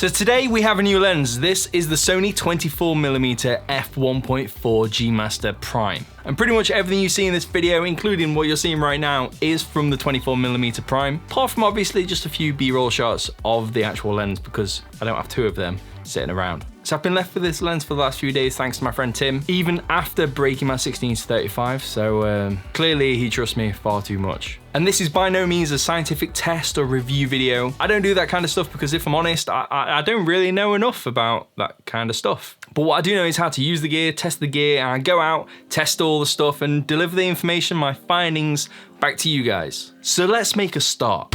So today we have a new lens. This is the Sony 24mm f1.4 G Master Prime. And pretty much everything you see in this video, including what you're seeing right now, is from the 24mm Prime, apart from obviously just a few B-roll shots of the actual lens because I don't have two of them sitting around. So I've been left with this lens for the last few days thanks to my friend Tim, even after breaking my 16-35, so clearly he trusts me far too much. And this is by no means a scientific test or review video. I don't do that kind of stuff because if I'm honest, I don't really know enough about that kind of stuff. But what I do know is how to use the gear, test the gear, and I go out, test all the stuff, and deliver the information, my findings, back to you guys. So let's make a start.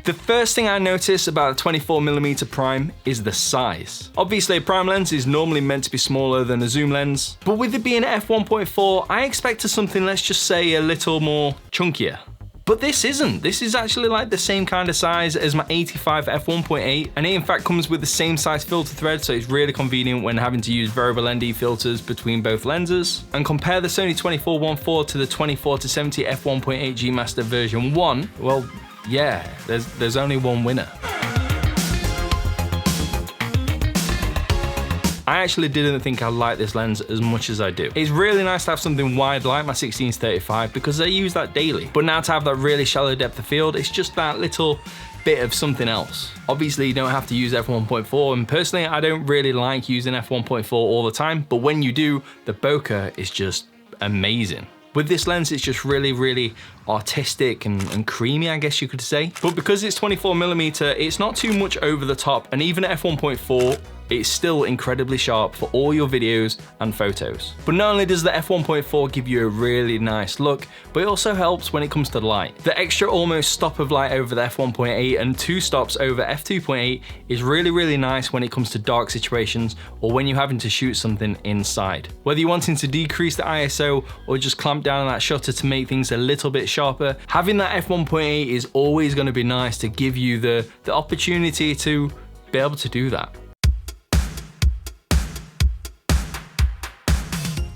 The first thing I notice about a 24mm Prime is the size. Obviously a prime lens is normally meant to be smaller than a zoom lens, but with it being f1.4, I expected something, let's just say, a little more chunkier. But this isn't. This is actually like the same kind of size as my 85 f1.8, and it in fact comes with the same size filter thread, so it's really convenient when having to use variable ND filters between both lenses. And compare the Sony 24-14 to the 24-70 f1.8 G Master version 1, well, yeah, there's only one winner. I actually didn't think I liked this lens as much as I do. It's really nice to have something wide like my 16-35 because I use that daily. But now to have that really shallow depth of field, it's just that little bit of something else. Obviously you don't have to use f1.4, and personally I don't really like using f1.4 all the time, but when you do, the bokeh is just amazing. With this lens, it's just really artistic and creamy, I guess you could say. But because it's 24mm, it's not too much over the top, and even at f1.4, it's still incredibly sharp for all your videos and photos. But not only does the f1.4 give you a really nice look, but it also helps when it comes to the light. The extra almost stop of light over the f1.8 and 2 stops over f2.8 is really nice when it comes to dark situations or when you're having to shoot something inside. Whether you're wanting to decrease the ISO or just clamp down on that shutter to make things a little bit sharper, having that f1.8 is always going to be nice to give you the opportunity to be able to do that.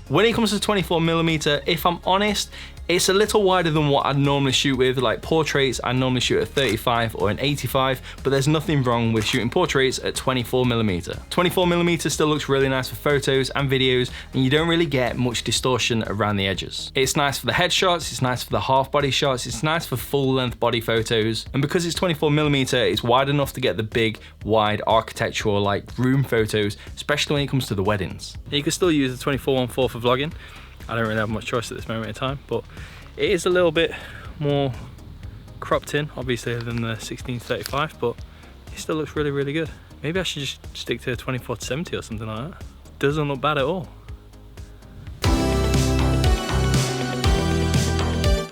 When it comes to 24mm, if I'm honest, it's a little wider than what I'd normally shoot with. Like portraits, I normally shoot at 35 or an 85, but there's nothing wrong with shooting portraits at 24mm. 24mm still looks really nice for photos and videos, and you don't really get much distortion around the edges. It's nice for the headshots, it's nice for the half body shots, it's nice for full length body photos, and because it's 24mm, it's wide enough to get the big, wide architectural like room photos, especially when it comes to the weddings. You can still use the 24-14 for vlogging. I don't really have much choice at this moment in time, but it is a little bit more cropped in, obviously, than the 16-35, but it still looks really good. Maybe I should just stick to a 24-70 or something like that. Doesn't look bad at all.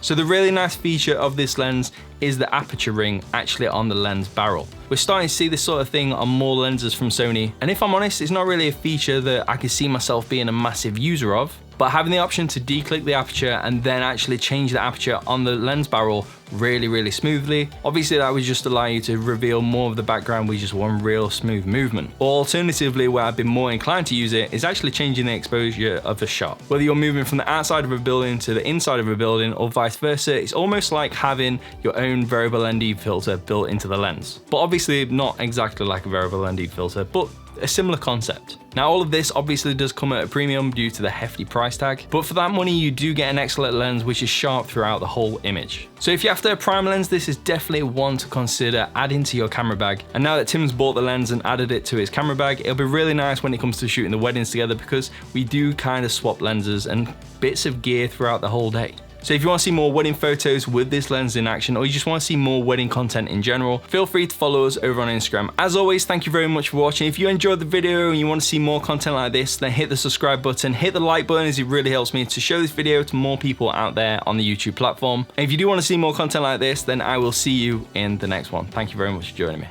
So the really nice feature of this lens is the aperture ring actually on the lens barrel. We're starting to see this sort of thing on more lenses from Sony, and if I'm honest, it's not really a feature that I can see myself being a massive user of, but having the option to declick the aperture and then actually change the aperture on the lens barrel really smoothly. Obviously that would just allow you to reveal more of the background with just one real smooth movement. Or alternatively, where I've been more inclined to use it is actually changing the exposure of the shot. Whether you're moving from the outside of a building to the inside of a building or vice versa, it's almost like having your own variable ND filter built into the lens. But obviously not exactly like a variable ND filter, but a similar concept. Now all of this obviously does come at a premium due to the hefty price tag, but for that money you do get an excellent lens which is sharp throughout the whole image. So if you're after a prime lens, this is definitely one to consider adding to your camera bag. And now that Tim's bought the lens and added it to his camera bag, it'll be really nice when it comes to shooting the weddings together because we do kind of swap lenses and bits of gear throughout the whole day. So if you want to see more wedding photos with this lens in action, or you just want to see more wedding content in general, feel free to follow us over on Instagram. As always, thank you very much for watching. If you enjoyed the video and you want to see more content like this, then hit the subscribe button, hit the like button, as it really helps me to show this video to more people out there on the YouTube platform. And if you do want to see more content like this, then I will see you in the next one. Thank you very much for joining me.